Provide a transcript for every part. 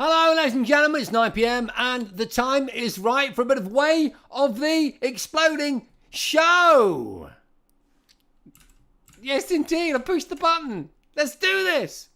Hello, ladies and gentlemen, it's 9 p.m. and the time is right for a bit of Way of the Exploding Show. Yes, indeed, I pushed the button. Let's do this.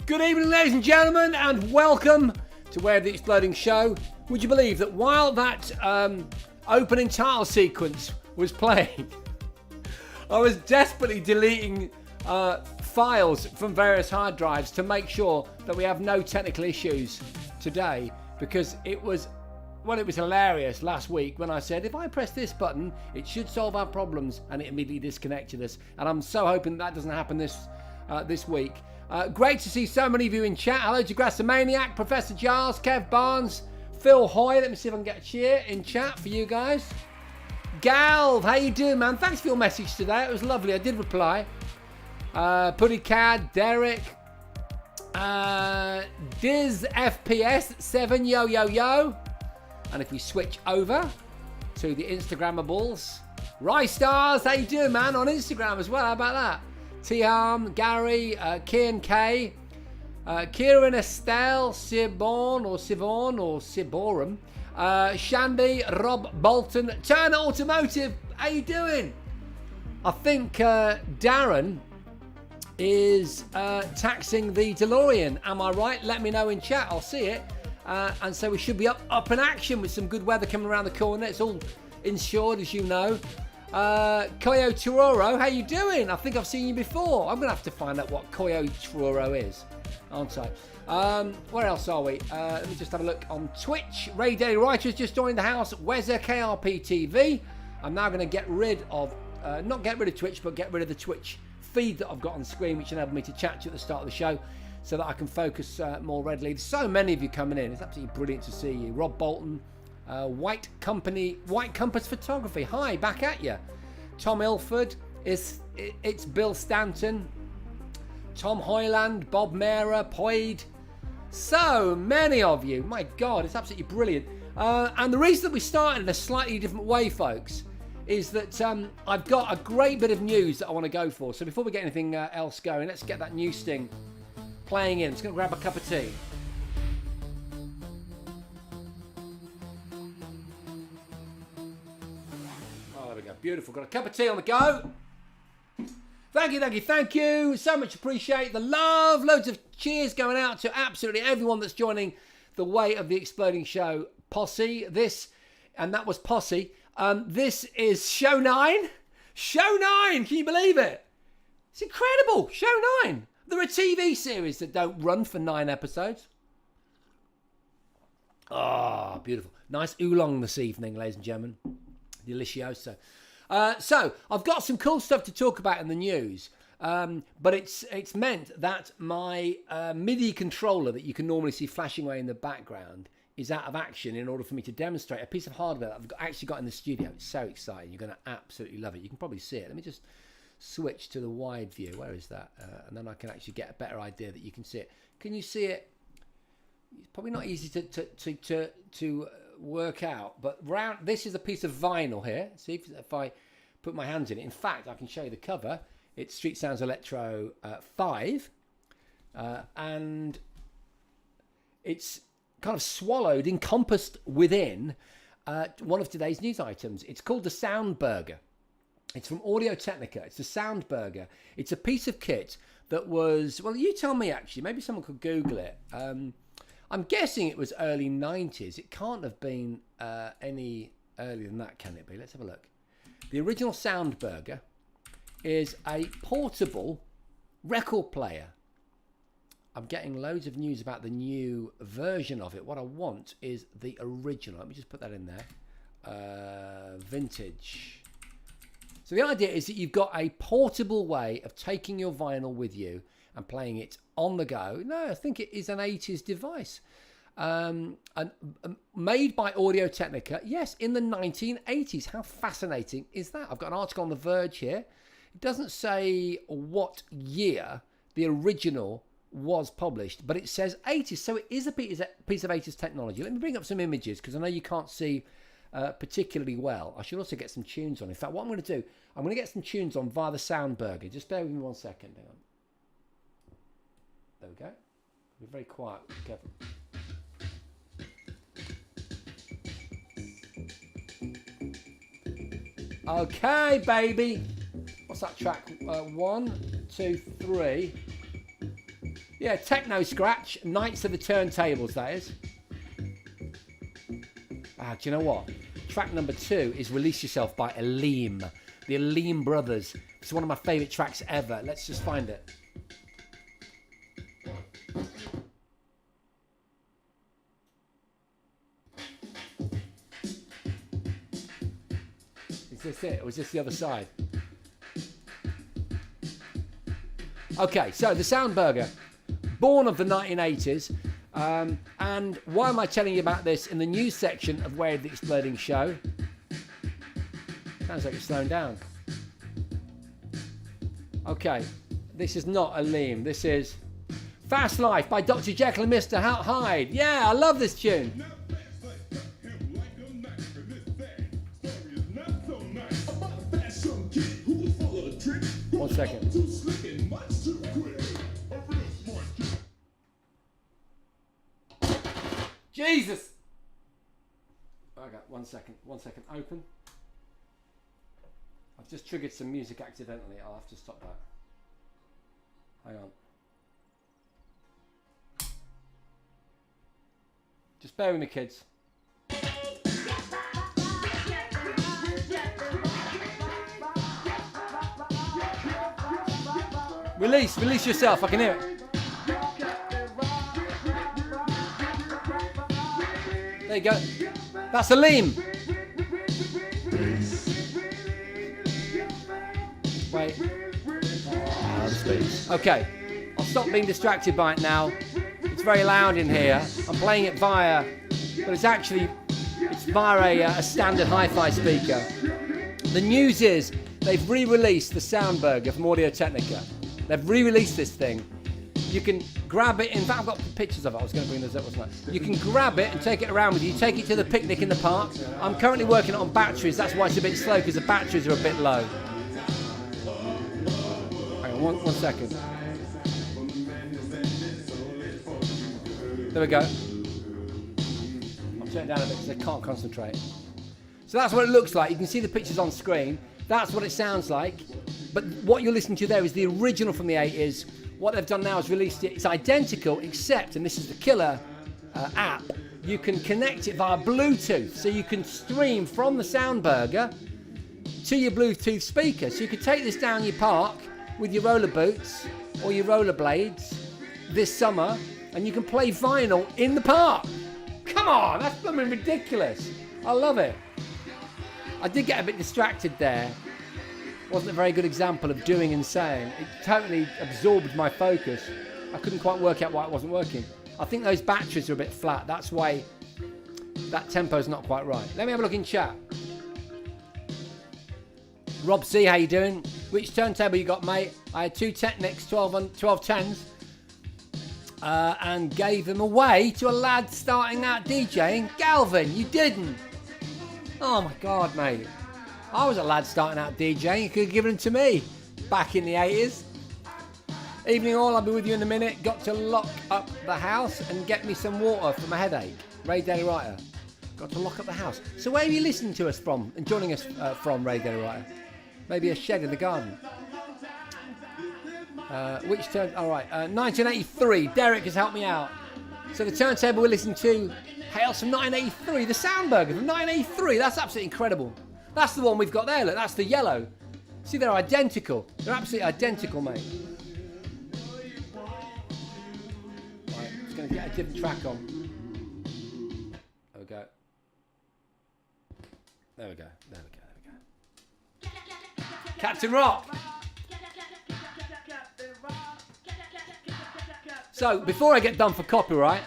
Good evening, ladies and gentlemen, and welcome to Way of the Exploding Show. Would you believe that while that opening title sequence was playing, I was desperately deleting files from various hard drives to make sure that we have no technical issues today, because it was hilarious last week when I said, if I press this button, it should solve our problems, and it immediately disconnected us. And I'm so hoping that doesn't happen this week. Great to see so many of you in chat. Hello to Grassamaniac, Professor Giles, Kev Barnes, Phil Hoy. Let me see if I can get a cheer in chat for you guys. Galv, how you doing, man? Thanks for your message today. It was lovely. I did reply. Putty Cad, Derek, Diz FPS 7, yo. And if we switch over to the Instagrammables, Rye Stars, how you doing, man? On Instagram as well. How about that? T-Harm, Gary, Kian K, Kieran Estelle, Sibon or Siborum, Shandy, Rob Bolton, Turner Automotive, how you doing? I think Darren is taxing the DeLorean, am I right? Let me know in chat, I'll see it. And so we should be up in action with some good weather coming around the corner. It's all insured, as you know. Koyo Tororo, how you doing? I think I've seen you before. I'm going to have to find out what Koyo Tororo is, aren't I? Where else are we? Let me just have a look on Twitch. Ray Daily Writers just joined the house. Wezza KRP TV. I'm now going to get rid of, not get rid of Twitch, but get rid of the Twitch feed that I've got on screen, which enabled me to chat to you at the start of the show so that I can focus more readily. There's so many of you coming in. It's absolutely brilliant to see you. Rob Bolton. White Compass Photography. Hi, back at you. Tom Ilford. It's Bill Stanton. Tom Hoyland. Bob Mera. Poyd. So many of you. My God, it's absolutely brilliant. And the reason that we started in a slightly different way, folks, is that I've got a great bit of news that I want to go for. So before we get anything else going, let's get that news sting playing in. I'm just going to grab a cup of tea. Beautiful. Got a cup of tea on the go. Thank you. So much appreciate the love. Loads of cheers going out to absolutely everyone that's joining the Way of the Exploding Show posse. That was posse. This is show 9. Show 9. Can you believe it? It's incredible. Show 9. There are TV series that don't run for 9 episodes. Ah, beautiful. Nice oolong this evening, ladies and gentlemen. Delicioso. So I've got some cool stuff to talk about in the news, but it's meant that my MIDI controller that you can normally see flashing away in the background is out of action in order for me to demonstrate a piece of hardware that I've actually got in the studio. It's so exciting. You're going to absolutely love it. You can probably see it. Let me just switch to the wide view. Where is that? And then I can actually get a better idea that you can see it. Can you see it? It's probably not easy to work out, but this is a piece of vinyl here. See if I put my hands in it. In fact, I can show you the cover. It's Street Sounds Electro 5, and it's kind of encompassed within one of today's news items. It's called the Soundburger. It's from Audio Technica. It's the Soundburger. It's a piece of kit that was, well, you tell me actually, maybe someone could Google it. I'm guessing it was early 90s. It can't have been any earlier than that, can it be? Let's have a look. The original Soundburger is a portable record player. I'm getting loads of news about the new version of it. What I want is the original. Let me just put that in there. Vintage. So the idea is that you've got a portable way of taking your vinyl with you and playing it on the go. No, I think it is an 80s device. Made by Audio-Technica, yes, in the 1980s. How fascinating is that? I've got an article on The Verge here. It doesn't say what year the original was published, but it says 80s, so it is a piece of 80s technology. Let me bring up some images, because I know you can't see particularly well. I should also get some tunes on. In fact, what I'm going to do, I'm going to get some tunes on via the Soundburg. Just bear with me 1 second. Hang on. There we go. Be very quiet. Careful. Okay, baby. What's that track? 1, 2, 3. Yeah, Techno Scratch. Knights of the Turntables, that is. Do you know what? Track number 2 is Release Yourself by Aleem. The Aleem Brothers. It's one of my favourite tracks ever. Let's just find it. Is this it? Or is this the other side? Okay, so the Soundburger. Born of the 1980s. And why am I telling you about this in the news section of Where the Exploding Show? Sounds like it's slowing down. Okay, this is not Aleem. This is Fast Life by Dr. Jekyll and Mr. Hyde. Yeah, I love this tune. 1 second. Jesus! Okay, 1 second. 1 second. Open. I've just triggered some music accidentally. I'll have to stop that. Hang on. Just bear with me, kids. Release yourself. I can hear it. There you go. That's Aleem. Wait. Okay. I'll stop being distracted by it now. It's very loud in here. I'm playing it via, but it's via a standard hi-fi speaker. The news is they've re-released the Soundburger from Audio-Technica. They've re-released this thing. You can grab it. In fact, I've got pictures of it. I was going to bring those up, wasn't I? You can grab it and take it around with you. Take it to the picnic in the park. I'm currently working on batteries. That's why it's a bit slow, because the batteries are a bit low. Hang on, one second. There we go. I'll turn it down a bit because I can't concentrate. So that's what it looks like. You can see the pictures on screen. That's what it sounds like. But what you're listening to there is the original from the 80s. What they've done now is released it. It's identical, except, and this is the killer app, you can connect it via Bluetooth. So you can stream from the Soundburger to your Bluetooth speaker. So you could take this down your park with your roller boots or your rollerblades this summer, and you can play vinyl in the park. Come on, that's blooming ridiculous. I love it. I did get a bit distracted there. Wasn't a very good example of doing and saying. It totally absorbed my focus. I couldn't quite work out why it wasn't working. I think those batteries are a bit flat. That's why that tempo's not quite right. Let me have a look in chat. Rob C, how you doing? Which turntable you got, mate? I had 2 Technics 1210s and gave them away to a lad starting out DJing. Galvin, you didn't. Oh my God, mate. I was a lad starting out DJing. You could have given them to me back in the 80s. Evening all, I'll be with you in a minute. Got to lock up the house and get me some water for my headache. Ray Daily Writer. Got to lock up the house. So where are you listening to us from and joining us from, Ray Daily Writer? Maybe a shed in the garden. Which turn? All right, 1983. Derek has helped me out. So the turntable we're listening to hails from 1983. The Soundburger from 1983. That's absolutely incredible. That's the one we've got there. Look, that's the yellow. See, they're identical. They're absolutely identical, mate. Right, just going to get a different track on. There we go. There we go. There we go. Captain Rock. So, before I get done for copyright,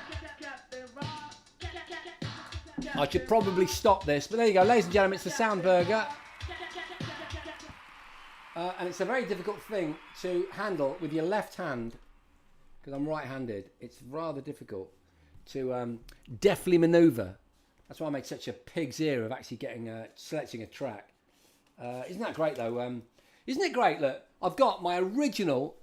I should probably stop this. But there you go, ladies and gentlemen, it's the Soundburger. And it's a very difficult thing to handle with your left hand, because I'm right-handed. It's rather difficult to deftly manoeuvre. That's why I made such a pig's ear of actually selecting a track. Isn't that great, though? Isn't it great? Look, I've got my original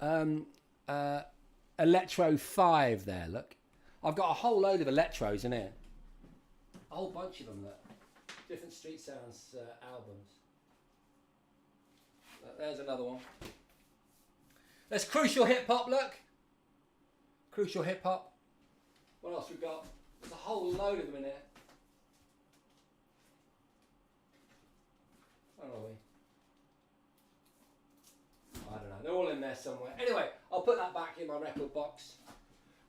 Electro 5 there, look. I've got a whole load of Electros in here. A whole bunch of them, look. Different Street Sounds albums. Look, there's another one. There's Crucial Hip Hop, look. Crucial Hip Hop. What else we got? There's a whole load of them in here. Where are we? I don't know. They're all in there somewhere. Anyway, I'll put that back in my record box.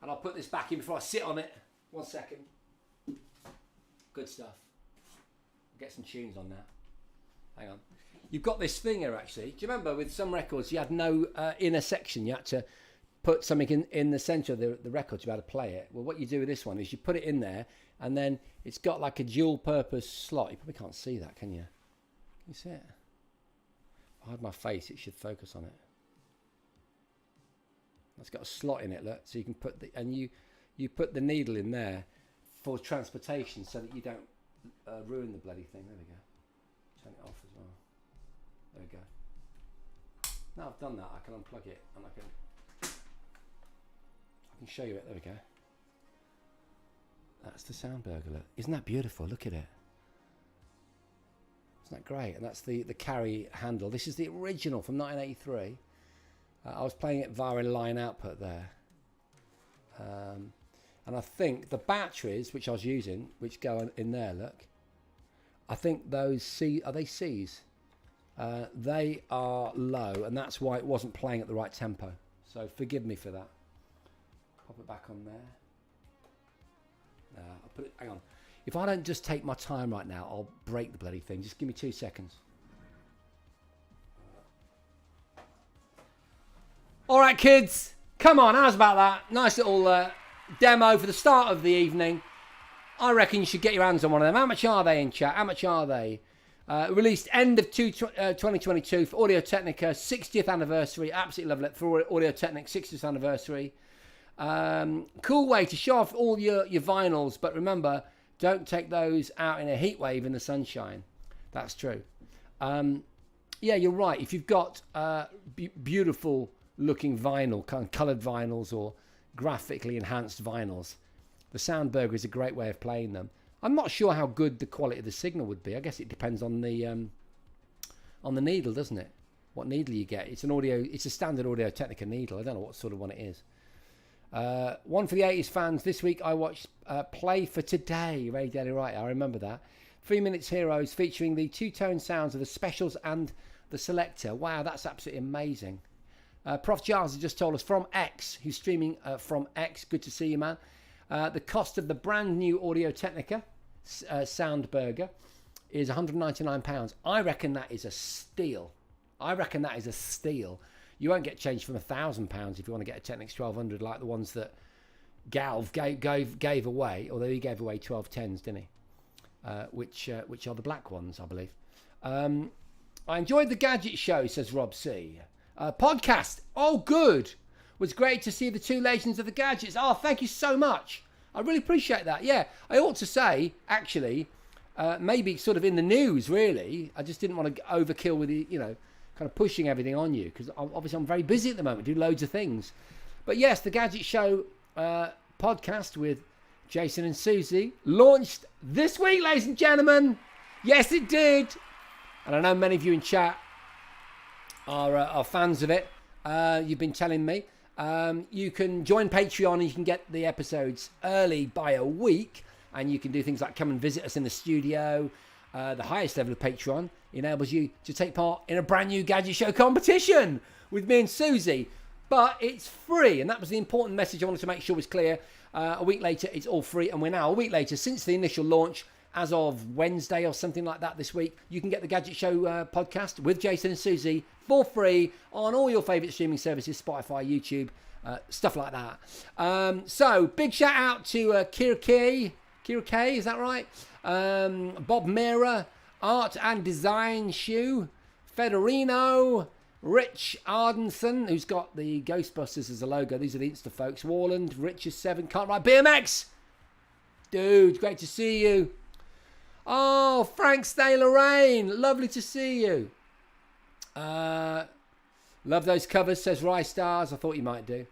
And I'll put this back in before I sit on it. 1 second. Good stuff. Get some tunes on now. Hang on. You've got this thing here, actually. Do you remember with some records you had no inner section? You had to put something in the centre of the record to be able to play it. Well, what you do with this one is you put it in there, and then it's got like a dual-purpose slot. You probably can't see that, can you? Can you see it? If I hide my face, it should focus on it. It's got a slot in it, look, so you can put you put the needle in there for transportation, so that you don't ruin the bloody thing. There we go. Turn it off as well. There we go. Now I've done that, I can unplug it and I can show you it. There we go. That's the Soundburger, look. Isn't that beautiful? Look at it. Isn't that great? And that's the carry handle. This is the original from 1983. I was playing it via a line output there. And I think the batteries, which I was using, which go in there, look. I think those are they C's? They are low, and that's why it wasn't playing at the right tempo. So forgive me for that. Pop it back on there. I'll put it, hang on. If I don't just take my time right now, I'll break the bloody thing. Just give me 2 seconds. All right, kids. Come on, how's about that? Nice little demo for the start of the evening. I reckon you should get your hands on one of them. How much are they in chat? How much are they? Released end of 2022 for Audio Technica, 60th anniversary. Absolutely love it for Audio Technica, 60th anniversary. Cool way to show off all your vinyls, but remember, don't take those out in a heat wave in the sunshine. That's true. Yeah, you're right. If you've got beautiful looking vinyl, kind of coloured vinyls or graphically enhanced vinyls, the Soundburger is a great way of playing them. I'm not sure how good the quality of the signal would be. I guess it depends on the needle, doesn't it? What needle you get. It's a standard Audio Technica needle. I don't know what sort of one it is. One for the 80s fans. This week I watched Play for Today, Ray Daly Right. I remember that. 3 Minutes Heroes, featuring the two-tone sounds of the specials and the selector. Wow, that's absolutely amazing. Prof Giles has just told us from X, who's streaming from X. Good to see you, man. The cost of the brand new Audio Technica Soundburger is £199. I reckon that is a steal. You won't get change from £1,000 if you want to get a Technics 1200 like the ones that Galv gave away, although he gave away 1210s, didn't he? Which are the black ones, I believe. I enjoyed the Gadget Show, says Rob C. Podcast, oh good. Was great to see the two legends of the gadgets. Oh, thank you so much. I really appreciate that. Yeah, I ought to say, actually, maybe sort of in the news, really. I just didn't want to overkill with the, kind of pushing everything on you, because obviously I'm very busy at the moment, do loads of things. But yes, the Gadget Show podcast with Jason and Susie launched this week, ladies and gentlemen. Yes, it did. And I know many of you in chat are fans of it. You've been telling me. You can join Patreon and you can get the episodes early by a week, and you can do things like come and visit us in the studio. The highest level of Patreon enables you to take part in a brand new Gadget Show competition with me and Susie, but it's free, and that was the important message I wanted to make sure was clear. A week later, it's all free, and we're now a week later since the initial launch. As of Wednesday or something like that this week, you can get the Gadget Show podcast with Jason and Susie for free on all your favourite streaming services, Spotify, YouTube, stuff like that. So big shout out to Kira K, is that right? Bob Mira, Art and Design Shoe, Federino, Rich Ardenson, who's got the Ghostbusters as a logo. These are the Insta folks. Warland, Richard7, can't write BMX. Dude, great to see you. Oh, Frank Stay Lorraine, lovely to see you. Love those covers, says Rye Stars. I thought you might do.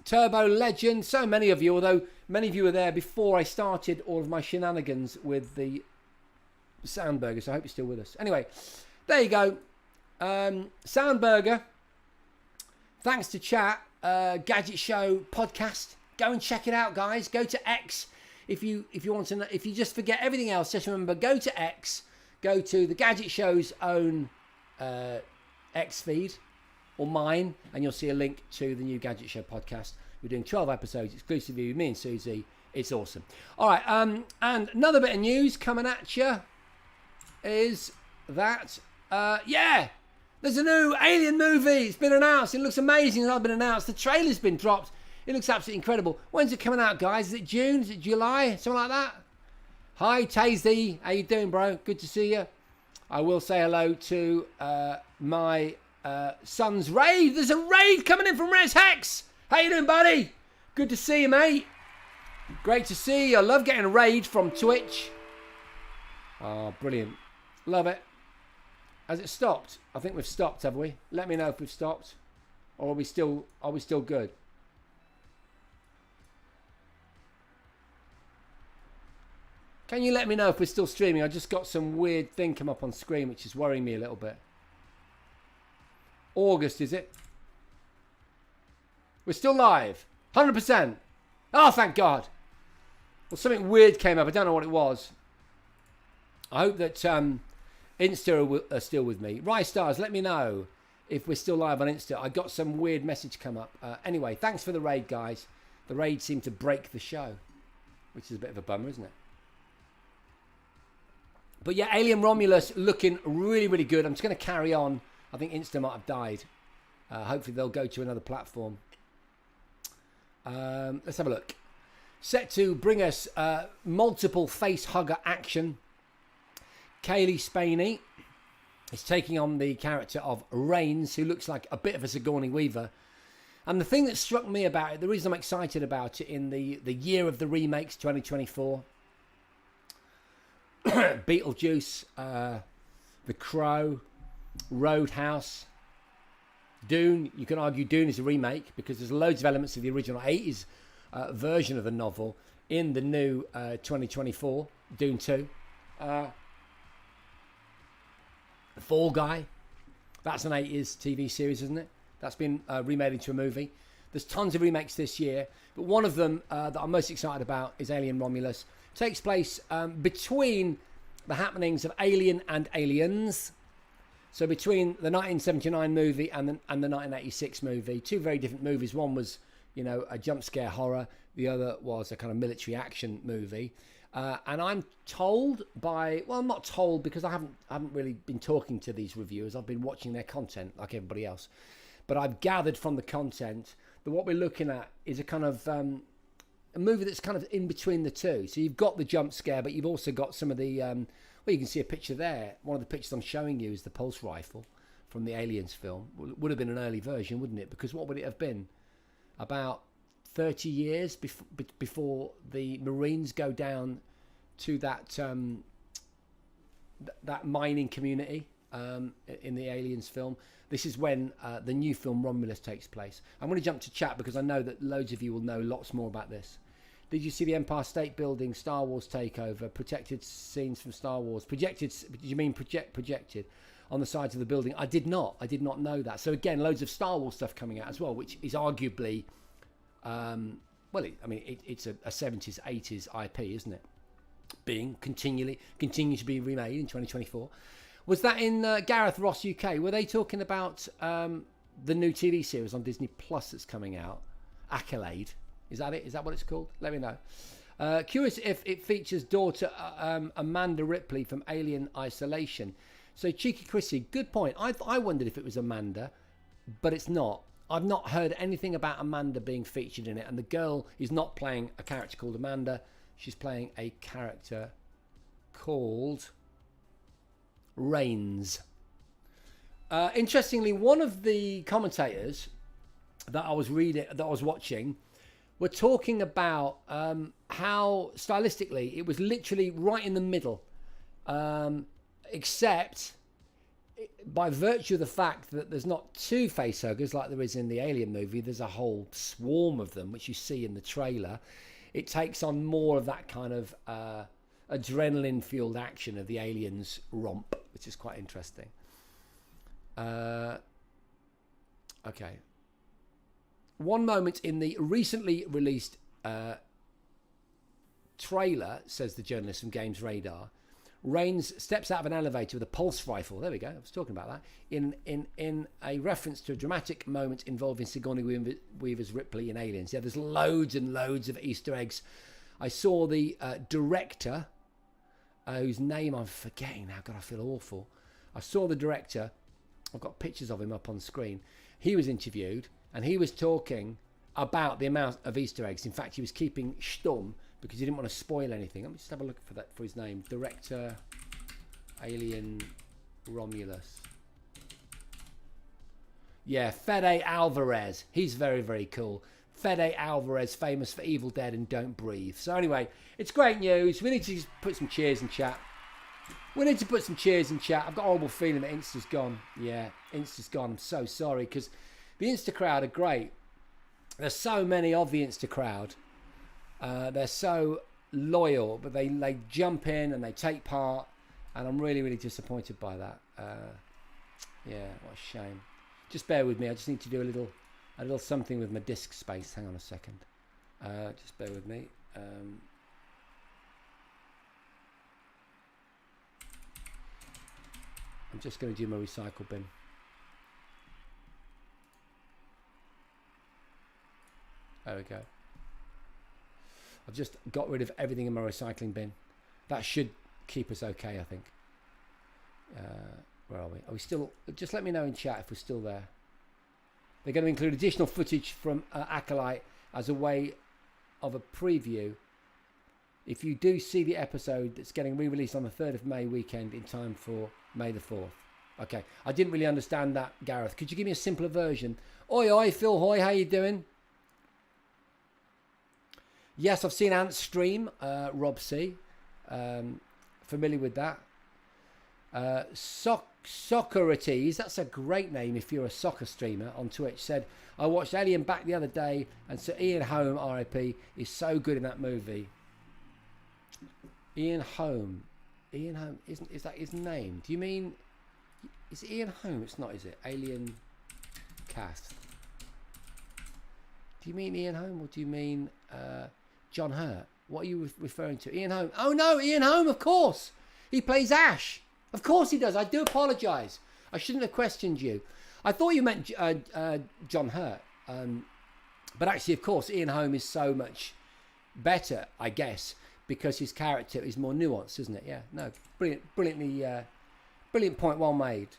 Turbo Legend, so many of you, although many of you were there before I started all of my shenanigans with the Soundburger, so I hope you're still with us. Anyway, there you go. Soundburger, thanks to chat, Gadget Show podcast. Go and check it out, guys. Go to X if you want to know. If you just forget everything else, just remember, go to X, go to the Gadget Show's own X feed or mine, and you'll see a link to the new Gadget Show podcast. We're doing 12 episodes exclusively with me and Susie. It's awesome. All right, and another bit of news coming at you is that there's a new Alien movie. It's been announced. It looks amazing. It's not been announced. The trailer's been dropped. It looks absolutely incredible. When's it coming out, guys? Is it June? Is it July? Something like that? Hi, Tazy. How you doing, bro? Good to see you. I will say hello to my son's raid. There's a raid coming in from Res Hex. How you doing, buddy? Good to see you, mate. Great to see you. I love getting a raid from Twitch. Oh, brilliant. Love it. Has it stopped? I think we've stopped, have we? Let me know if we've stopped. Or are we still good? Can you let me know if we're still streaming? I just got some weird thing come up on screen which is worrying me a little bit. August, is it? We're still live. 100%. Oh, thank God. Well, something weird came up. I don't know what it was. I hope that Insta are still with me. Rye Stars, let me know if we're still live on Insta. I got some weird message come up. Anyway, thanks for the raid, guys. The raid seemed to break the show, which is a bit of a bummer, isn't it? But yeah, Alien Romulus looking really, really good. I'm just going to carry on. I think Insta might have died. Hopefully they'll go to another platform. Let's have a look. Set to bring us multiple face hugger action. Kaylee Spaney is taking on the character of Rains, who looks like a bit of a Sigourney Weaver. And the thing that struck me about it, the reason I'm excited about it in the year of the remakes, 2024, Beetlejuice, The Crow, Roadhouse, Dune. You can argue Dune is a remake because there's loads of elements of the original 80s version of the novel in the new 2024 Dune 2. The Fall Guy, that's an 80s TV series, isn't it? That's been remade into a movie. There's tons of remakes this year, but one of them that I'm most excited about is Alien Romulus. It takes place between the happenings of Alien and Aliens. So between the 1979 movie and the 1986 movie, two very different movies. One was, a jump scare horror. The other was a kind of military action movie. And I'm told I'm not told because I haven't really been talking to these reviewers. I've been watching their content like everybody else. But I've gathered from the content that what we're looking at is a kind of a movie that's kind of in between the two. So you've got the jump scare, but you've also got some of the you can see a picture there. One of the pictures I'm showing you is the pulse rifle from the Aliens film. Would have been an early version, wouldn't it? Because what would it have been? About 30 years before the Marines go down to that mining community in the Aliens film. This is when the new film Romulus takes place. I'm going to jump to chat because I know that loads of you will know lots more about this. Did you see the Empire State Building, Star Wars takeover, protected scenes from Star Wars? Projected, do you mean projected on the sides of the building? I did not know that. So again, loads of Star Wars stuff coming out as well, which is arguably, it's a 70s, 80s IP, isn't it? Being continue to be remade in 2024. Was that in Gareth Ross UK? Were they talking about the new TV series on Disney Plus that's coming out? Accolade. Is that it? Is that what it's called? Let me know. Curious if it features daughter Amanda Ripley from Alien Isolation. So Cheeky Chrissy, good point. I wondered if it was Amanda, but it's not. I've not heard anything about Amanda being featured in it, and the girl is not playing a character called Amanda. She's playing a character called Reigns. Interestingly, one of the commentators that I was watching, were talking about how stylistically it was literally right in the middle, except by virtue of the fact that there's not two facehuggers like there is in the Alien movie. There's a whole swarm of them, which you see in the trailer. It takes on more of that kind of adrenaline-fueled action of the Aliens romp, which is quite interesting. Okay. One moment in the recently released trailer, says the journalist from Games Radar, Reigns steps out of an elevator with a pulse rifle. There we go. I was talking about that. In a reference to a dramatic moment involving Sigourney Weaver's Ripley in Aliens. Yeah, there's loads and loads of Easter eggs. I saw the director, whose name I'm forgetting now. God, I feel awful. I saw the director. I've got pictures of him up on screen. He was interviewed, and he was talking about the amount of Easter eggs. In fact, he was keeping stum because he didn't want to spoil anything. Let me just have a look for his name. Director, Alien, Romulus. Yeah, Fede Alvarez. He's very, very cool. Fede Alvarez, famous for Evil Dead and Don't Breathe. So anyway, it's great news. We need to just put some cheers in chat. I've got a horrible feeling that Insta's gone. Yeah, Insta's gone. I'm so sorry, because the Insta crowd are great. There's so many of the Insta crowd. They're so loyal, but they jump in and they take part, and I'm really, really disappointed by that. Yeah, what a shame. Just bear with me. I just need to do a little something with my disk space. Hang on a second. Just bear with me. I'm just going to do my recycle bin. There we go. I've just got rid of everything in my recycling bin. That should keep us okay, I think. Where are we? Are we still... Just let me know in chat if we're still there. They're going to include additional footage from Acolyte as a way of a preview. If you do see the episode that's getting re-released on the 3rd of May weekend in time for May the 4th. Okay, I didn't really understand that, Gareth. Could you give me a simpler version? Oi, oi, Phil Hoy, how you doing? Yes, I've seen Ant stream, Rob C. Familiar with that. Socrates, that's a great name if you're a soccer streamer on Twitch, said, I watched Alien back the other day, and Sir Ian Holm, RIP, is so good in that movie. Ian Holm. Ian Holm, is that his name? Do you mean... Is it Ian Holm? It's not, is it? Alien cast. Do you mean Ian Holm, or do you mean John Hurt? What are you referring to? Ian Holm. Oh no, Ian Holm, of course. He plays Ash. Of course he does. I do apologise. I shouldn't have questioned you. I thought you meant John Hurt. But actually, of course, Ian Holm is so much better, I guess, because his character is more nuanced, isn't it? Yeah, no, brilliant point, well made.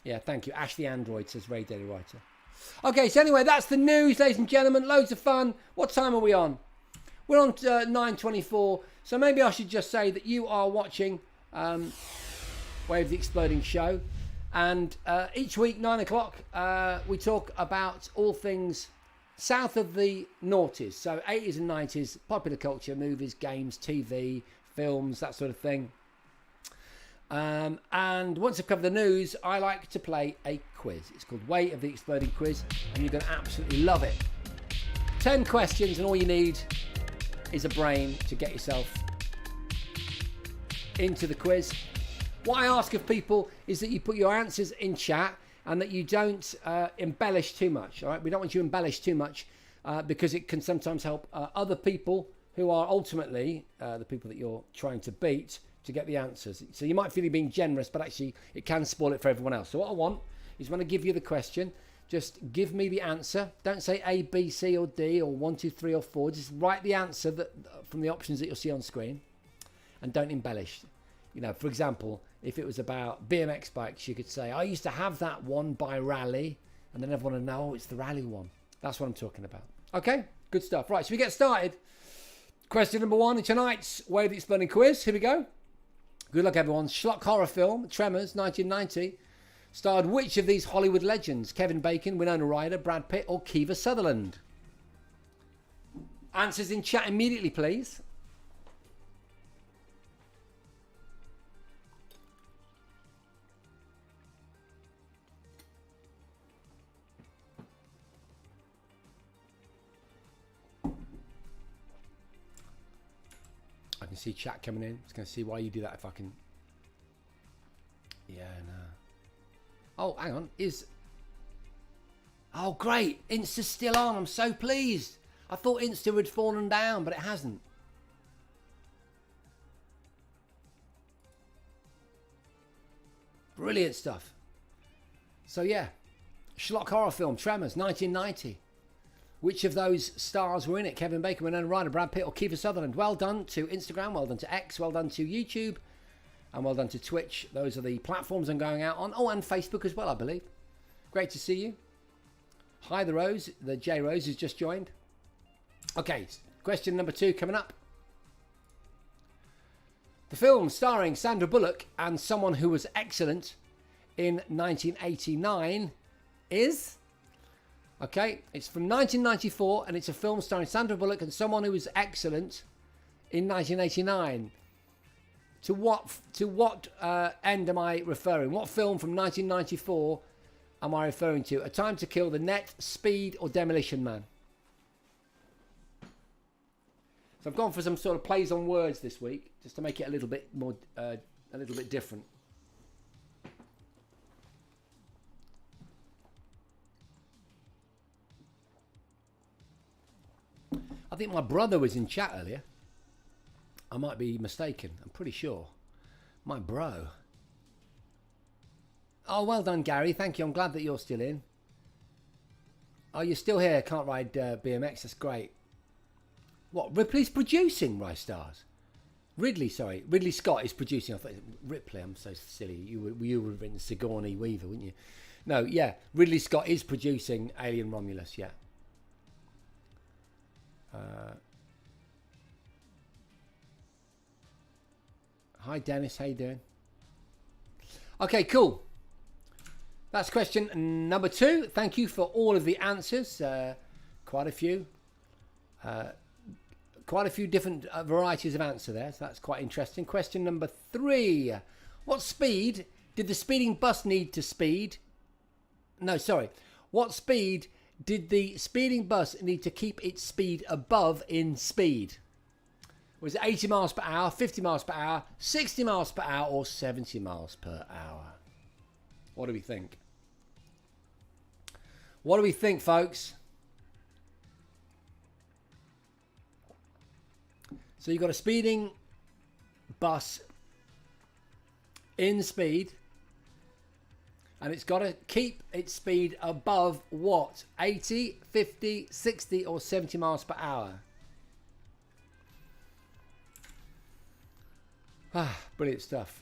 Yeah, thank you. Ash the Android, says Ray Daily Writer. Okay, so anyway, that's the news, ladies and gentlemen. Loads of fun. What time are we on? We're on 9:24, so maybe I should just say that you are watching Wave the Exploding Show, and each week, 9 o'clock, we talk about all things south of the noughties, so 80s and 90s, popular culture, movies, games, TV, films, that sort of thing. And once I've covered the news, I like to play a quiz. It's called Way of the Exploding Quiz, and you're going to absolutely love it. 10 questions, and all you need is a brain to get yourself into the quiz. What I ask of people is that you put your answers in chat, and that you don't embellish too much. All right, we don't want you to embellish too much because it can sometimes help other people who are ultimately the people that you're trying to beat to get the answers. So you might feel you're being generous, but actually it can spoil it for everyone else. So what I want is, when I give you the question, just give me the answer. Don't say A, B, C, or D, or 1, 2, 3, or 4. Just write the answer from the options that you'll see on screen, and don't embellish. You know, for example, if it was about BMX bikes, you could say, I used to have that one by Rally, And then everyone will know, oh, it's the rally one. That's what I'm talking about. Okay, good stuff. Right, so we get started. Question number 1 in tonight's Way of the Exploding quiz. Here we go. Good luck, everyone. Schlock horror film, Tremors, 1990, starred which of these Hollywood legends? Kevin Bacon, Winona Ryder, Brad Pitt, or Kiefer Sutherland? Answers in chat immediately, please. I can see chat coming in. Just going to see why you do that if I can. Yeah, no. Oh, hang on. Oh, great. Insta's still on. I'm so pleased. I thought Insta had fallen down, but it hasn't. Brilliant stuff. So, yeah. Schlock horror film, Tremors, 1990. Which of those stars were in it? Kevin Bacon, Winona Ryder, Brad Pitt, or Kiefer Sutherland? Well done to Instagram, well done to X, well done to YouTube, and well done to Twitch. Those are the platforms I'm going out on. Oh, and Facebook as well, I believe. Great to see you. Hi, the Rose. The J Rose has just joined. Okay, question number 2 coming up. The film starring Sandra Bullock and someone who was excellent in 1989 is... Okay, it's from 1994 and it's a film starring Sandra Bullock and someone who was excellent in 1989. To what end am I referring? What film from 1994 am I referring to? A Time to Kill, The Net, Speed, or Demolition Man? So I've gone for some sort of plays on words this week, just to make it a little bit more, a little bit different. I think my brother was in chat earlier. I might be mistaken. I'm pretty sure. My bro. Oh, well done, Gary. Thank you. I'm glad that you're still in. Oh, you're still here. Can't ride BMX. That's great. What? Ripley's producing Rice Stars? Ridley Scott is producing. I thought Ripley. I'm so silly. You would have written Sigourney Weaver, wouldn't you? No, yeah. Ridley Scott is producing Alien Romulus. Yeah. Hi Dennis, how you doing? Okay, cool. That's question number 2. Thank you for all of the answers. Quite a few. Quite a few different varieties of answer there, so that's quite interesting. Question number 3. What speed did the speeding bus need to speed? No, sorry. What speed did the speeding bus need to keep its speed above in speed? Was it 80 miles per hour, 50 miles per hour, 60 miles per hour, or 70 miles per hour? What do we think? What do we think, folks? So you've got a speeding bus in speed, and it's got to keep its speed above what? 80, 50, 60, or 70 miles per hour? Ah, brilliant stuff.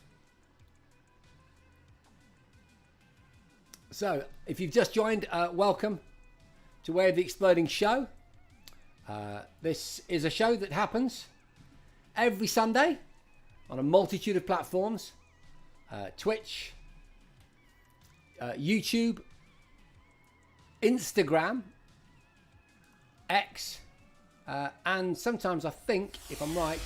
So, if you've just joined, welcome to Way of the Exploding Show. This is a show that happens every Sunday on a multitude of platforms. Twitch, YouTube, Instagram, X, and sometimes I think, if I'm right,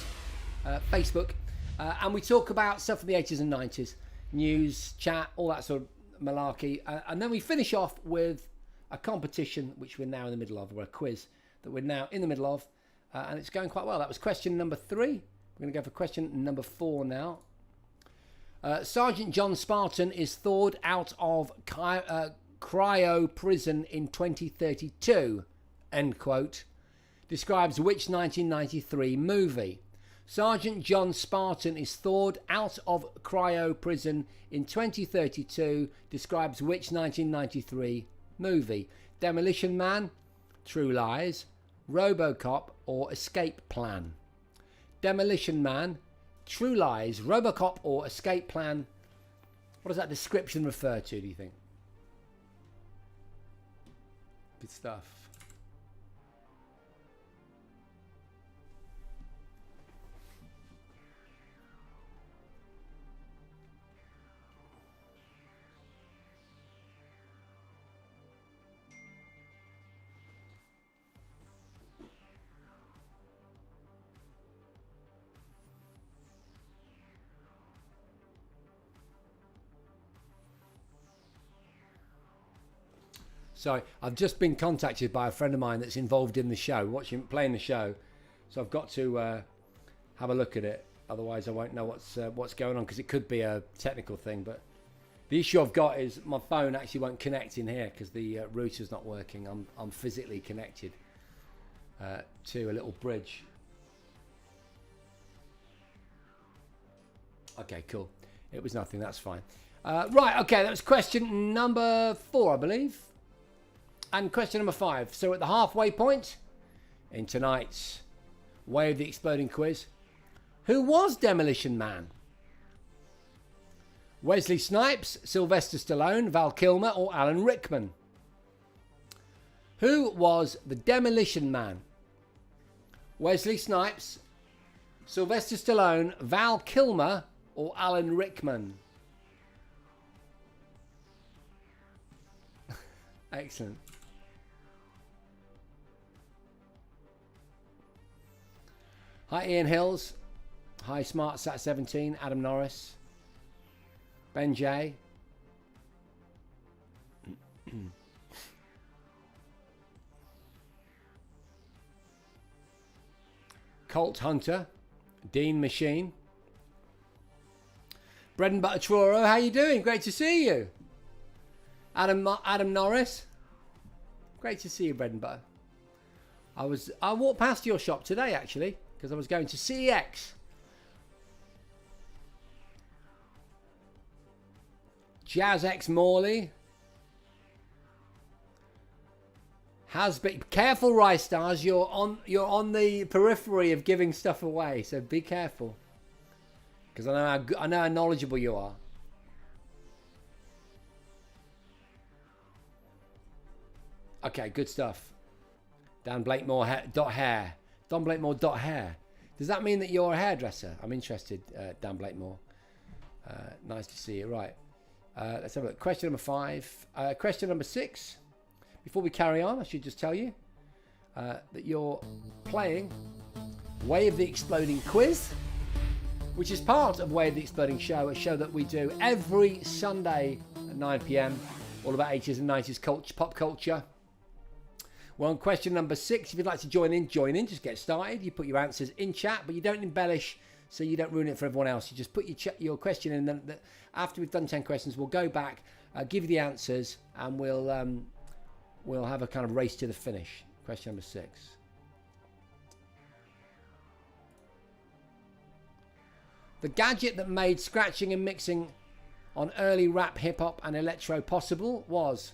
Facebook. And we talk about stuff from the 80s and 90s, news, chat, all that sort of malarkey. And then we finish off with a competition, which we're now in the middle of, or a quiz that we're now in the middle of. And it's going quite well. That was question number 3. We're going to go for question number 4 now. Sergeant John Spartan is thawed out of cryo prison in 2032, end quote. Describes which 1993 movie? Sergeant John Spartan is thawed out of cryo prison in 2032. Describes which 1993 movie? Demolition Man, True Lies, RoboCop, or Escape Plan? Demolition Man, True Lies, RoboCop, or Escape Plan? What does that description refer to, do you think? Good stuff. Sorry, I've just been contacted by a friend of mine that's involved in the show, playing the show. So I've got to have a look at it. Otherwise, I won't know what's going on, because it could be a technical thing. But the issue I've got is my phone actually won't connect in here because the router's not working. I'm physically connected to a little bridge. Okay, cool. It was nothing. That's fine. Right. Okay, that was question number 4, I believe. And question number 5. So at the halfway point in tonight's Way of the Exploding quiz, who was Demolition Man? Wesley Snipes, Sylvester Stallone, Val Kilmer, or Alan Rickman? Who was the Demolition Man? Wesley Snipes, Sylvester Stallone, Val Kilmer, or Alan Rickman? Excellent. Hi Ian Hills. Hi SmartSat17, Adam Norris, Ben J. Colt Hunter, Dean Machine, Bread and Butter Truro, how you doing? Great to see you. Adam Norris, great to see you, Bread and Butter. I walked past your shop today actually, because I was going to CEX. Jazz X Morley has been careful, Rice Stars. You're on the periphery of giving stuff away, so be careful, because I know how knowledgeable you are. Okay, good stuff. Dan Blakemore hair. Don Blakemore hair. Does that mean that you're a hairdresser? I'm interested, Dan Blakemore. Nice to see you. Right. Let's have a look. Question number 5. Question number 6. Before we carry on, I should just tell you that you're playing Way of the Exploding quiz, which is part of Way of the Exploding show, a show that we do every Sunday at 9 p.m. All about 80s and 90s pop culture. Well, on question number 6, if you'd like to join in, just get started. You put your answers in chat, but you don't embellish so you don't ruin it for everyone else. You just put your question in, and then after we've done 10 questions, we'll go back, give you the answers, and we'll have a kind of race to the finish. Question number 6. The gadget that made scratching and mixing on early rap, hip-hop, and electro possible was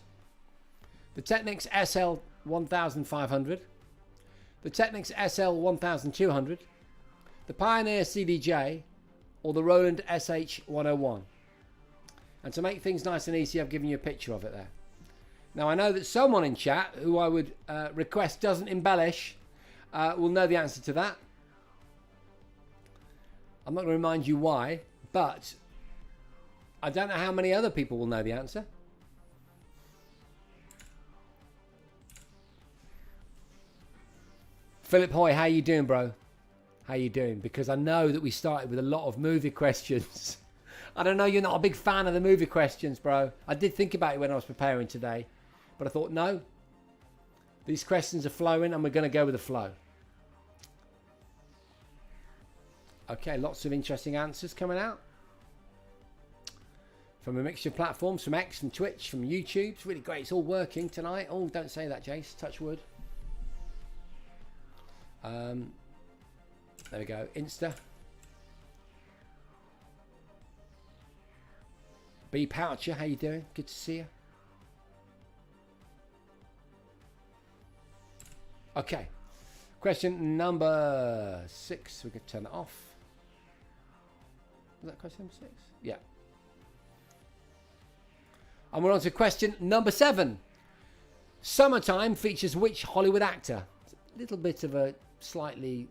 the Technics SL 1500, the Technics SL 1200, the Pioneer CDJ, or the Roland SH 101. And to make things nice and easy, I've given you a picture of it there. Now, I know that someone in chat, who I would request doesn't embellish, will know the answer to that. I'm not going to remind you why, but I don't know how many other people will know the answer. Philip Hoy, how you doing, bro? How you doing? Because I know that we started with a lot of movie questions. I don't know, you're not a big fan of the movie questions, bro. I did think about it when I was preparing today, but I thought, no, these questions are flowing and we're going to go with the flow. Okay, lots of interesting answers coming out from a mixture of platforms, from X, from Twitch, from YouTube. It's really great. It's all working tonight. Oh, don't say that, Jace. Touch wood. There we go. Insta. B Poucher, how you doing? Good to see you. Okay. Question number 6. We can turn that off. Was that question number 6? Yeah. And we're on to question number 7. Summertime features which Hollywood actor? It's a little bit of a slightly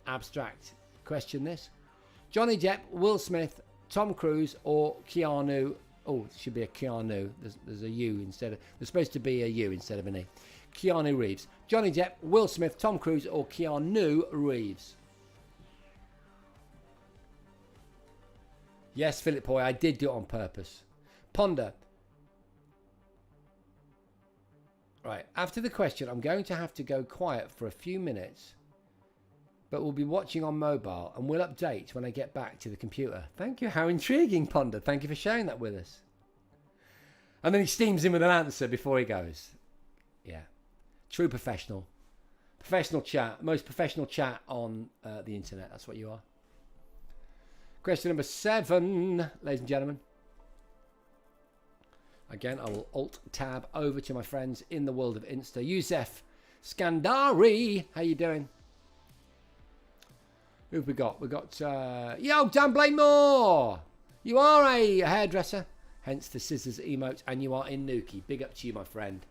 abstract question, this. Johnny Depp, Will Smith, Tom Cruise, or Keanu? Oh, it should be a Keanu. There's a U instead of... There's supposed to be a U instead of an E. Keanu Reeves. Johnny Depp, Will Smith, Tom Cruise, or Keanu Reeves? Yes, Philip Hoy, I did do it on purpose. Ponder. Right, after the question, I'm going to have to go quiet for a few minutes, but we'll be watching on mobile and we'll update when I get back to the computer. Thank you. How intriguing, Ponder. Thank you for sharing that with us. And then he steams in with an answer before he goes. Yeah. True professional. Professional chat. Most professional chat on the internet. That's what you are. Question number 7, ladies and gentlemen. Again, I will Alt-Tab over to my friends in the world of Insta. Youssef Skandari. How you doing? Who've we got? We've got, yo, Dan Blakemore. You are a hairdresser. Hence the scissors emote. And you are in Nuki. Big up to you, my friend.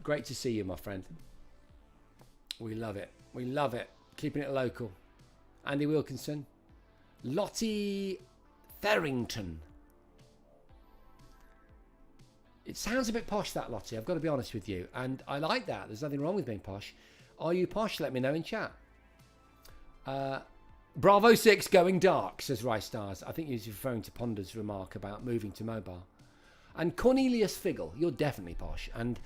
Great to see you, my friend. We love it. We love it. Keeping it local. Andy Wilkinson. Lottie Therington. It sounds a bit posh, that, Lottie. I've got to be honest with you. And I like that. There's nothing wrong with being posh. Are you posh? Let me know in chat. Bravo 6 going dark, says Rice Stars. I think he's referring to Ponder's remark about moving to mobile. And Cornelius Figgle, you're definitely posh. And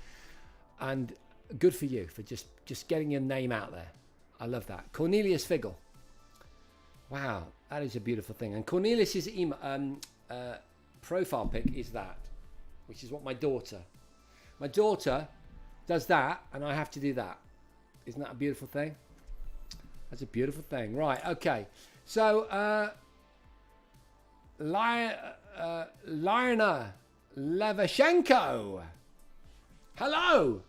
good for you for just getting your name out there. I love that. Cornelius Figgle. Wow, that is a beautiful thing. And Cornelius's profile pic is that, which is what my daughter does that, and I have to do that. Isn't that a beautiful thing? That's a beautiful thing. Right, okay. So, Lyna Levashenko. Hello.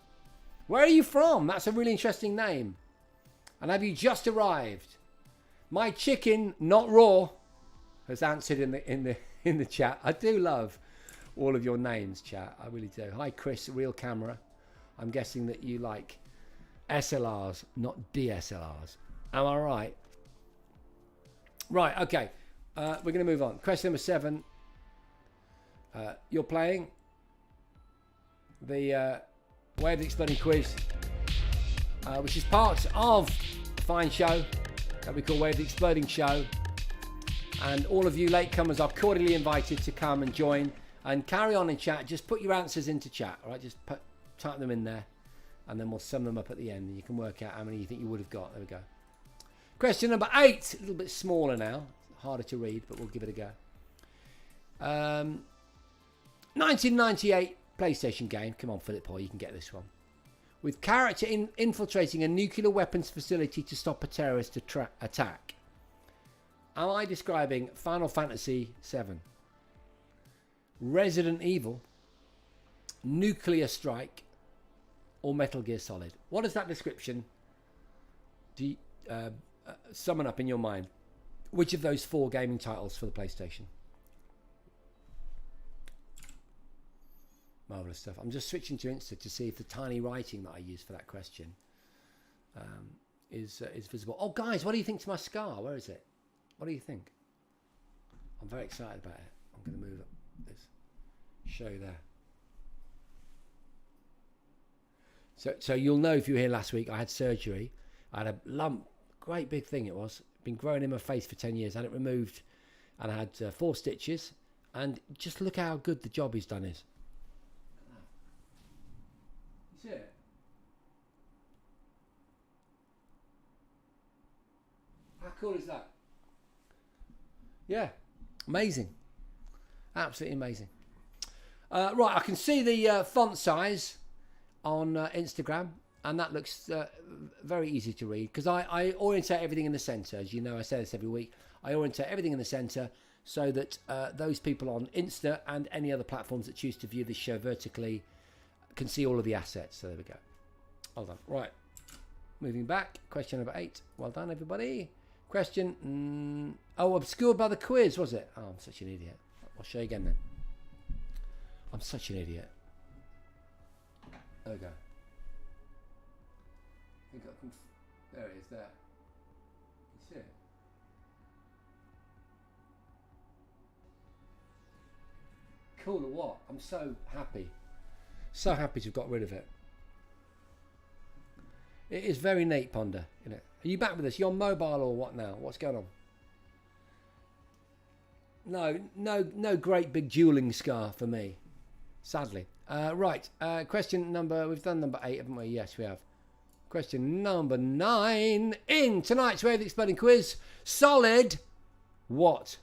Where are you from? That's a really interesting name. And have you just arrived? My chicken, not raw, has answered in the chat. I do love all of your names, chat. I really do. Hi, Chris, real camera. I'm guessing that you like SLRs, not DSLRs. Am I right? Right, okay. We're going to move on. Question number 7. You're playing the Way of the Exploding quiz, which is part of a fine show that we call Way of the Exploding Show. And all of you latecomers are cordially invited to come and join and carry on in chat. Just put your answers into chat, all right? Just type them in there, and then we'll sum them up at the end, and you can work out how many you think you would have got. There we go. Question number 8, a little bit smaller now, harder to read, but we'll give it a go. 1998 PlayStation game. Come on, Philip Hoy, you can get this one. With character infiltrating a nuclear weapons facility to stop a terrorist attack. Am I describing Final Fantasy VII, Resident Evil, Nuclear Strike, or Metal Gear Solid? What does that description summon up in your mind? Which of those 4 gaming titles for the PlayStation? Marvellous stuff. I'm just switching to Insta to see if the tiny writing that I use for that question is visible. Oh, guys, what do you think to my scar? Where is it? What do you think? I'm very excited about it. I'm going to move this show there. So you'll know if you were here last week, I had surgery. I had a lump, great big thing it was. Been growing in my face for 10 years. I had it removed and I had 4 stitches. And just look how good the job he's done is. You see it? How cool is that? Yeah, amazing. Absolutely amazing. Right, I can see the font size on Instagram, and that looks very easy to read because I orientate everything in the center. As you know, I say this every week. I orientate everything in the center so that those people on Insta and any other platforms that choose to view this show vertically can see all of the assets. So there we go. Hold on. Right. Moving back. Question number 8. Well done, everybody. Question. Oh, obscured by the quiz, was it? Oh, I'm such an idiot. I'll show you again then. I'm such an idiot. There we go. I think I can. There it is. There. You see it? Cool or what? I'm so happy. So happy to have got rid of it. It is very neat, Ponder. You know. Are you back with us? You on mobile or what now? What's going on? No great big dueling scar for me, sadly. Right, question number, we've done number 8, haven't we? Yes, we have. Question number 9 in tonight's Wave Exploding Quiz. Solid what?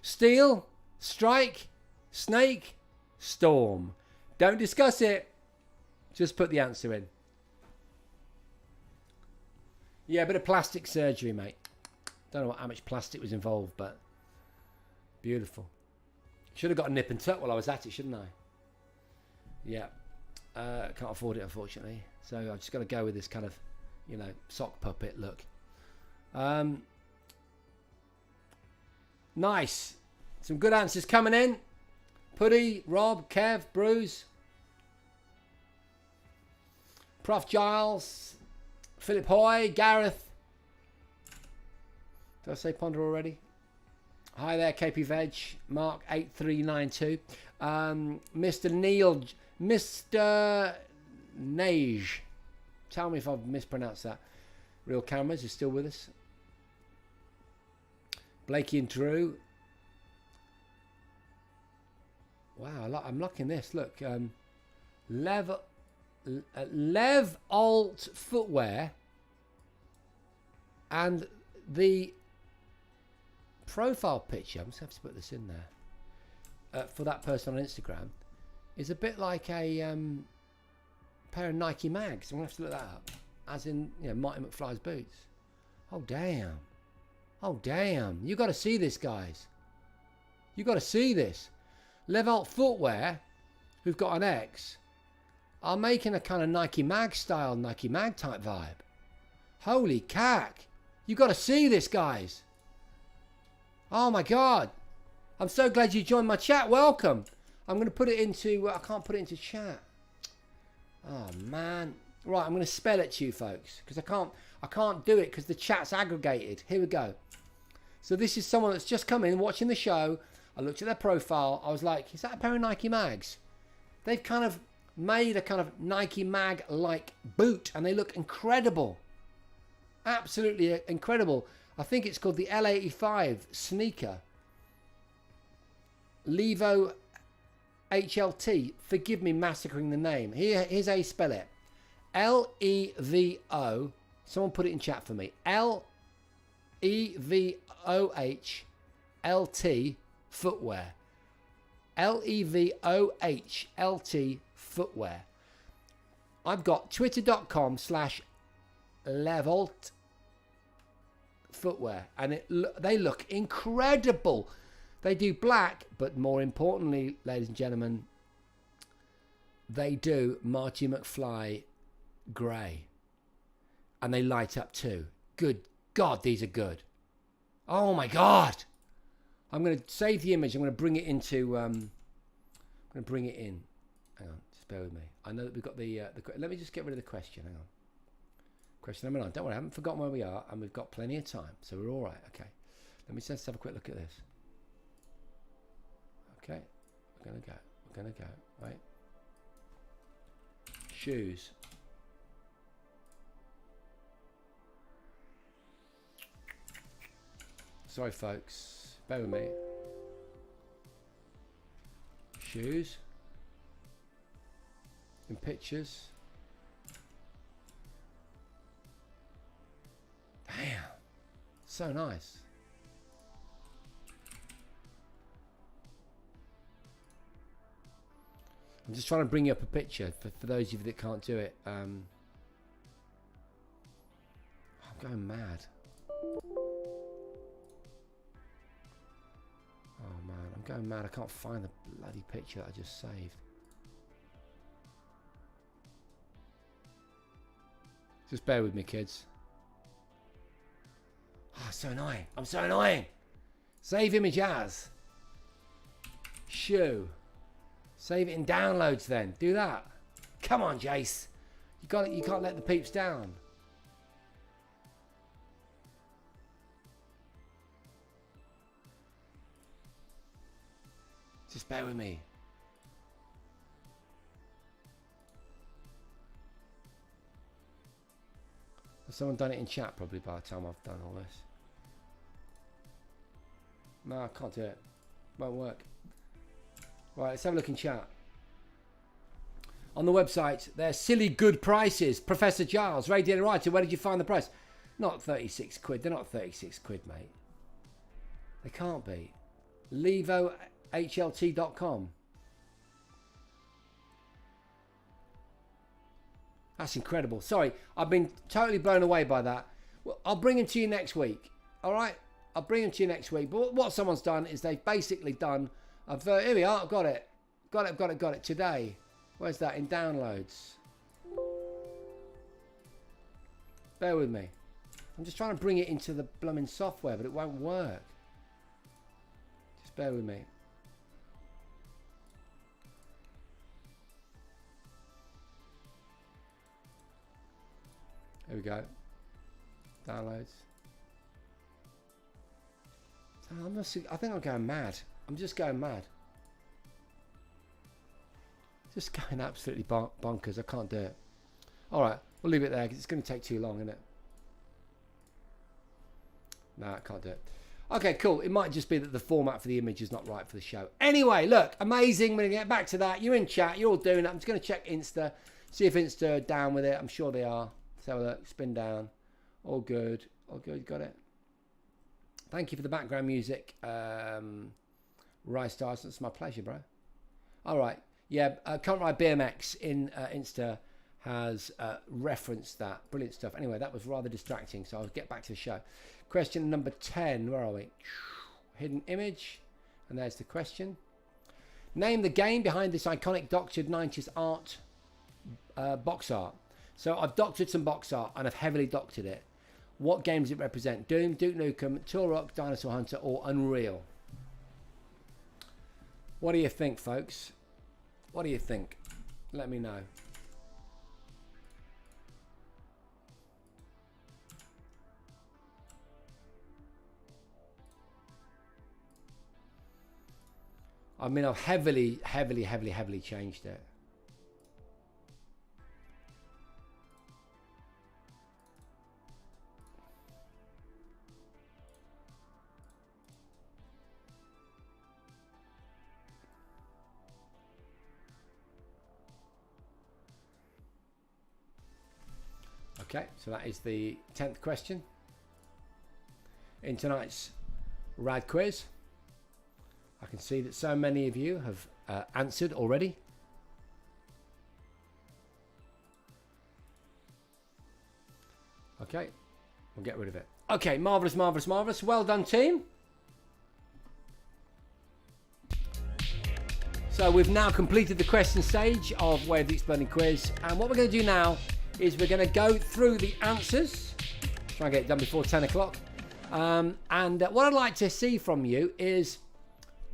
Steel, strike, snake, storm. Don't discuss it. Just put the answer in. Yeah, a bit of plastic surgery, mate. Don't know how much plastic was involved, but beautiful. Should have got a nip and tuck while I was at it, shouldn't I? Yeah. Can't afford it, unfortunately. So I've just got to go with this kind of, you know, sock puppet look. Nice. Some good answers coming in. Putty, Rob, Kev, Bruce, Prof. Giles, Philip Hoy, Gareth. Did I say Ponder already? Hi there, KP Veg, Mark 8392, Mr. Neil, Mr. Nage. Tell me if I've mispronounced that. Real Cameras is still with us. Blakey and Drew. Wow, I'm liking this. Look, Lev Alt Footwear and the profile picture, I'm just going to have to put this in there, for that person on Instagram, is a bit like a pair of Nike mags. I'm going to have to look that up. As in, you know, Marty McFly's boots. Oh, damn. Oh, damn. You got to see this, guys. You got to see this. Levalt Footwear, who've got an X, are making a kind of Nike mag style, Nike mag type vibe. Holy cack. You got to see this, guys. Oh my God. I'm so glad you joined my chat. Welcome. I'm going to put it into, I can't put it into chat. Oh man. Right, I'm going to spell it to you folks, because I can't do it because the chat's aggregated. Here we go. So this is someone that's just come in watching the show. I looked at their profile. I was like, is that a pair of Nike mags? They've kind of made a kind of Nike mag like boot and they look incredible. Absolutely incredible. I think it's called the L85 sneaker. Levo HLT. Forgive me massacring the name. Here's how you spell it. Levo. Someone put it in chat for me. LEVOHLT footwear. LEVOHLT footwear. I've got twitter.com/Levolt footwear, and they look incredible. They do black, but more importantly, ladies and gentlemen, they do Marty McFly grey, and they light up too. Good God, these are good. Oh my God. I'm going to save the image. I'm going to bring it into, I'm going to bring it in. Hang on, just bear with me. I know that we've got the let me just get rid of the question. Hang on. Question number 9. Don't worry, I haven't forgotten where we are, and we've got plenty of time, so we're all right. Okay. Let me just have a quick look at this. Okay. We're going to go. We're going to go. Right. Shoes. Sorry, folks. Bear with me. Shoes. In pictures. Damn. So nice. I'm just trying to bring you up a picture for those of you that can't do it. I'm going mad. Oh man, I'm going mad. I can't find the bloody picture that I just saved. Just bear with me, kids. Oh, so annoying. I'm so annoying. Save image as. Shoe. Save it in downloads then. Do that. Come on, Jace. You can't let the peeps down. Just bear with me. Has someone done it in chat probably by the time I've done all this? No, I can't do it. Won't work. Right, let's have a look in chat. On the website, there's silly good prices. Professor Giles, Radio Writer, where did you find the price? Not 36 quid. They're not 36 quid, mate. They can't be. LevoHLT.com. That's incredible. Sorry, I've been totally blown away by that. Well, I'll bring them to you next week. All right? I'll bring them to you next week. But what someone's done is they've basically done a... Here we are. I've got it. Got it today. Where's that? In downloads. Bear with me. I'm just trying to bring it into the blooming software, but it won't work. Just bear with me. Here we go. Downloads. I think I'm going mad. I'm just going mad. Just going absolutely bonkers. I can't do it. All right, we'll leave it there because it's going to take too long, isn't it? No, I can't do it. Okay, cool. It might just be that the format for the image is not right for the show. Anyway, look, amazing. We're going to get back to that. You're in chat. You're all doing it. I'm just going to check Insta, see if Insta are down with it. I'm sure they are. Let's have a look. Spin down. All good. All good. Got it. Thank you for the background music. Rise Stars. It's my pleasure, bro. All right. Yeah, Can't Ride BMX in Insta has referenced that. Brilliant stuff. Anyway, that was rather distracting, so I'll get back to the show. Question number 10. Where are we? Hidden image. And there's the question. Name the game behind this iconic doctored 90s art, box art. So I've doctored some box art, and I've heavily doctored it. What game does it represent? Doom, Duke Nukem, Turok, Dinosaur Hunter, or Unreal? What do you think, folks? What do you think? Let me know. I mean, I've heavily changed it. Okay, so that is the 10th question in tonight's rad quiz. I can see that so many of you have answered already. Okay, we'll get rid of it. Okay, marvellous, marvellous, marvellous. Well done, team. So we've now completed the question stage of Way of the Exploding Quiz. And what we're going to do now is we're going to go through the answers. Try and get it done before 10 o'clock. And what I'd like to see from you is,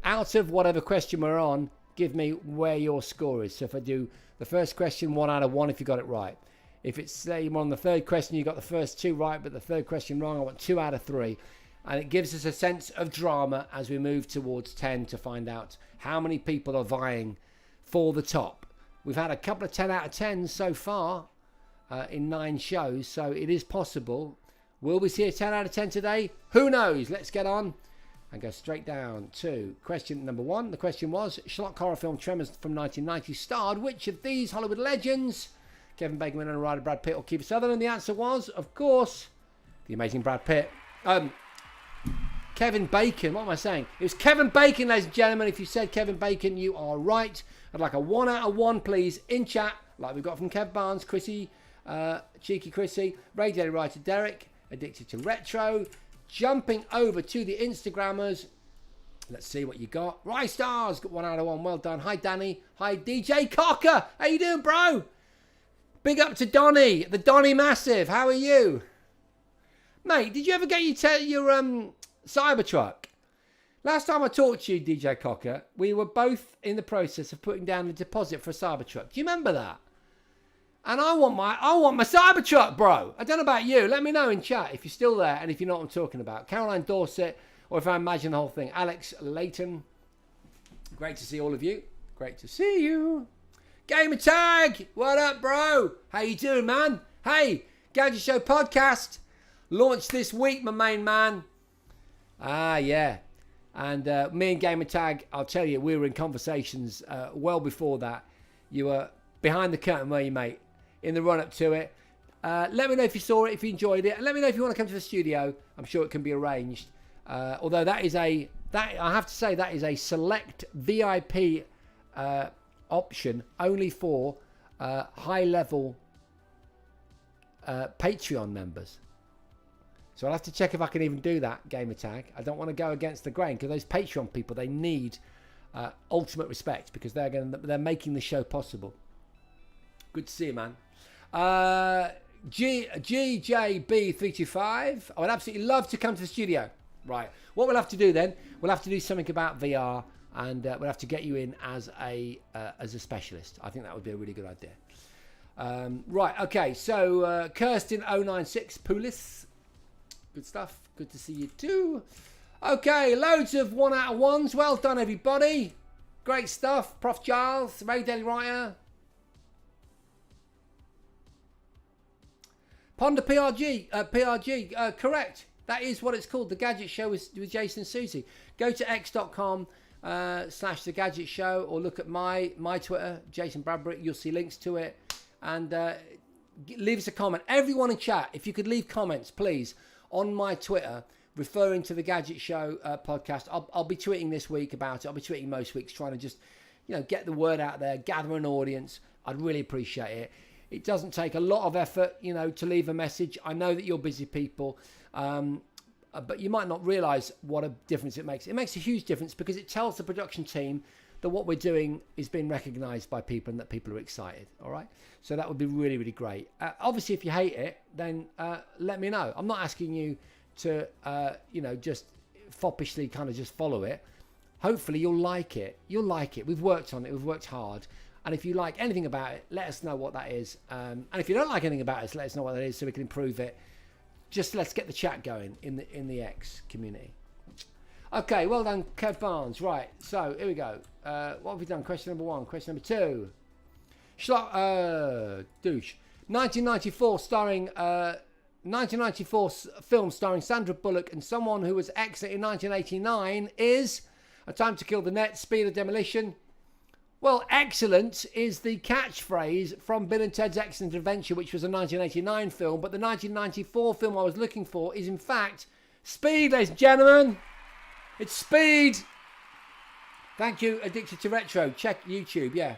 out of whatever question we're on, give me where your score is. So if I do the first question, 1 out of 1 if you got it right. If it's, say, you're on the third question, you got the first 2 right, but the third question wrong, I want 2 out of 3. And it gives us a sense of drama as we move towards 10 to find out how many people are vying for the top. We've had a couple of 10 out of 10s so far in 9 shows, so it is possible. Will we see a 10 out of 10 today? Who knows? Let's get on and go straight down to question number 1. The question was, Sherlock horror film Tremors from 1990 starred which of these Hollywood legends? Kevin Bacon, Winona Ryder, Brad Pitt, or Kiefer Sutherland? The answer was, of course, the amazing Brad Pitt. Kevin Bacon, what am I saying? It was Kevin Bacon, ladies and gentlemen. If you said Kevin Bacon, you are right. I'd like a 1 out of 1, please, in chat, like we've got from Kev Barnes, Chrissy, Cheeky Chrissy, Radio Writer Derek, Addicted to Retro. Jumping over to the Instagrammers. Let's see what you got. Rice Stars got 1 out of 1. Well done. Hi, Danny. Hi, DJ Cocker. How you doing, bro? Big up to Donny, the Donny Massive. How are you? Mate, did you ever get your Cybertruck? Last time I talked to you, DJ Cocker, we were both in the process of putting down a deposit for a Cybertruck. Do you remember that? And I want my Cybertruck, bro. I don't know about you. Let me know in chat if you're still there and if you know what I'm talking about. Caroline Dorset, or if I imagine the whole thing. Alex Layton. Great to see all of you. Great to see you. Gamer Tag. What up, bro? How you doing, man? Hey, Gadget Show podcast. Launched this week, my main man. Ah, yeah. And me and Gamer Tag, I'll tell you, we were in conversations well before that. You were behind the curtain, were you, mate? In the run-up to it. Let me know if you saw it, if you enjoyed it. And let me know if you want to come to the studio. I'm sure it can be arranged. Although I have to say, that is a select VIP option only for high-level Patreon members. So I'll have to check if I can even do that, Gamer Tag. I don't want to go against the grain because those Patreon people, they need ultimate respect because they're making the show possible. Good to see you, man. GJB325. I would absolutely love to come to the studio. Right. What we'll have to do then, we'll have to do something about VR, and we'll have to get you in as a specialist. I think that would be a really good idea. Right. Okay. So Kirsten096 Poulis. Good stuff. Good to see you too. Okay. Loads of 1 out of 1s. Well done, everybody. Great stuff. Prof. Giles, Ray Daily Writer. Ponder PRG, correct. That is what it's called. The Gadget Show with Jason and Susie. Go to x.com/The Gadget Show or look at my Twitter, Jason Bradbury. You'll see links to it. And leave us a comment. Everyone in chat, if you could leave comments, please, on my Twitter, referring to the Gadget Show podcast. I'll be tweeting this week about it. I'll be tweeting most weeks, trying to just, get the word out there, gather an audience. I'd really appreciate it. It doesn't take a lot of effort, to leave a message. I know that you're busy people, but you might not realise what a difference it makes. It makes a huge difference because it tells the production team that what we're doing is being recognised by people and that people are excited, all right? So that would be really, really great. Obviously, if you hate it, then let me know. I'm not asking you to, just foppishly kind of just follow it. Hopefully, you'll like it. You'll like it. We've worked on it. We've worked hard. And if you like anything about it, let us know what that is. And if you don't like anything about it, let us know what that is so we can improve it. Just let's get the chat going in the X community. Okay, well done, Kev Barnes. Right, so here we go. What have we done? Question number 1. Question number 2. Douche. 1994 film starring Sandra Bullock and someone who was excellent in 1989 is A Time to Kill the Net, Speed of Demolition. Well, excellent is the catchphrase from Bill and Ted's Excellent Adventure, which was a 1989 film. But the 1994 film I was looking for is, in fact, Speed, ladies and gentlemen. It's Speed. Thank you, Addicted to Retro. Check YouTube, yeah.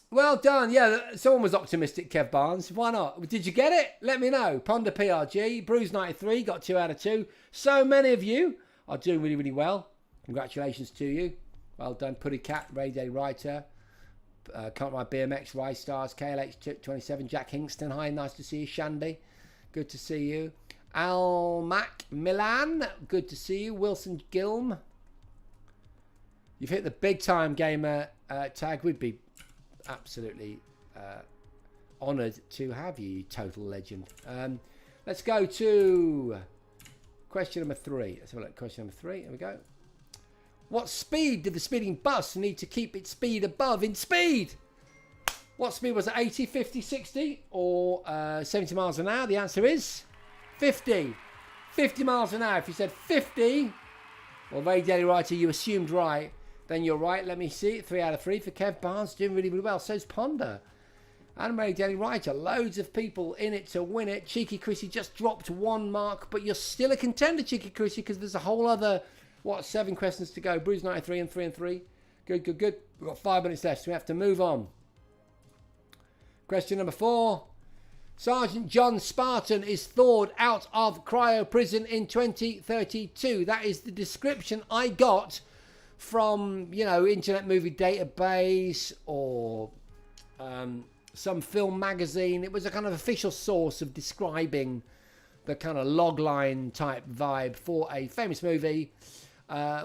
Well done. Yeah, someone was optimistic, Kev Barnes. Why not? Did you get it? Let me know. Ponder PRG, Bruce93, got 2 out of 2. So many of you are doing really, really well. Congratulations to you. Well done, Putty Cat, Ray Day Writer, Can't Ride BMX, Rise Stars, KLH27, Jack Hingston, hi, nice to see you. Shandy, good to see you. Al Mac Milan, good to see you. Wilson Gilm, you've hit the big time, Gamer Tag. We'd be absolutely honoured to have you, you total legend. Let's go to question number 3. Let's have a look. Question number 3, here we go. What speed did the speeding bus need to keep its speed above in speed? What speed was it? 80, 50, 60 or 70 miles an hour? The answer is 50. 50 miles an hour. If you said 50, well, Ray Daily Writer, you assumed right. Then you're right. Let me see. 3 out of 3 for Kev Barnes. Doing really, really well. So's Ponder. And Ray Daily Writer. Loads of people in it to win it. Cheeky Chrissy just dropped 1 mark, but you're still a contender, Cheeky Chrissy, because there's a whole other... 7 questions to go. Bruce 93 and 3 and 3. Good. We've got 5 minutes left, so we have to move on. Question number 4. Sergeant John Spartan is thawed out of cryo prison in 2032. That is the description I got from, Internet Movie Database or some film magazine. It was a kind of official source of describing the kind of logline type vibe for a famous movie.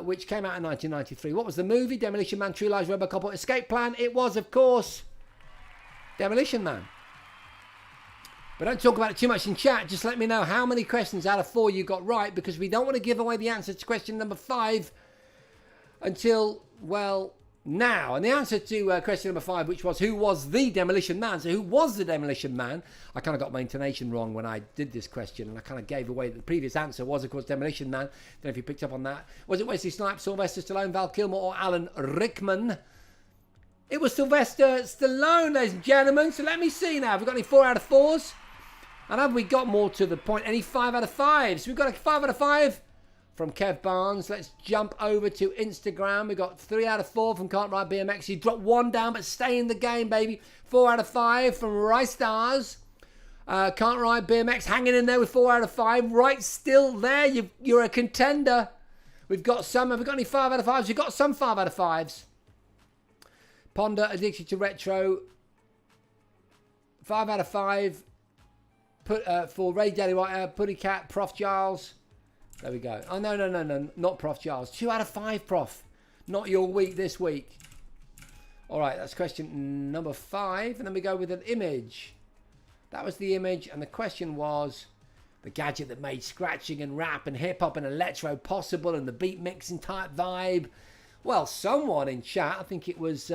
Which came out in 1993. What was the movie? Demolition Man, True Lies, Robocop, or Escape Plan? It was, of course, Demolition Man. But don't talk about it too much in chat. Just let me know how many questions out of 4 you got right, because we don't want to give away the answer to question number 5 until, well, now. And the answer to question number 5, which was who was the Demolition Man? So who was the Demolition Man? I kind of got my intonation wrong when I did this question, and I kind of gave away the previous answer was, of course, Demolition Man. Don't know if you picked up on that. Was it Wesley Snipes, Sylvester Stallone, Val Kilmer, or Alan Rickman? It was Sylvester Stallone, ladies and gentlemen. So let me see now. Have we got any 4 out of 4s? And have we got more to the point? Any 5 out of 5s? We've got a 5 out of 5 from Kev Barnes. Let's jump over to Instagram. We've got 3 out of 4 from Can't Ride BMX. You dropped 1 down, but stay in the game, baby. 4 out of 5 from Rice Stars. Can't Ride BMX hanging in there with 4 out of 5. Right, still there. You're a contender. We've got some. Have we got any 5 out of 5s? We've got some 5 out of 5s. Ponder, Addicted to Retro. 5 out of 5. For Ray Daly White, Putty Cat, Prof Giles. There we go. Oh, no, not Prof Giles. 2 out of 5, Prof. Not your week this week. All right, that's question number 5. And then we go with an image. That was the image. And the question was the gadget that made scratching and rap and hip-hop and electro possible and the beat mixing type vibe. Well, someone in chat, I think it was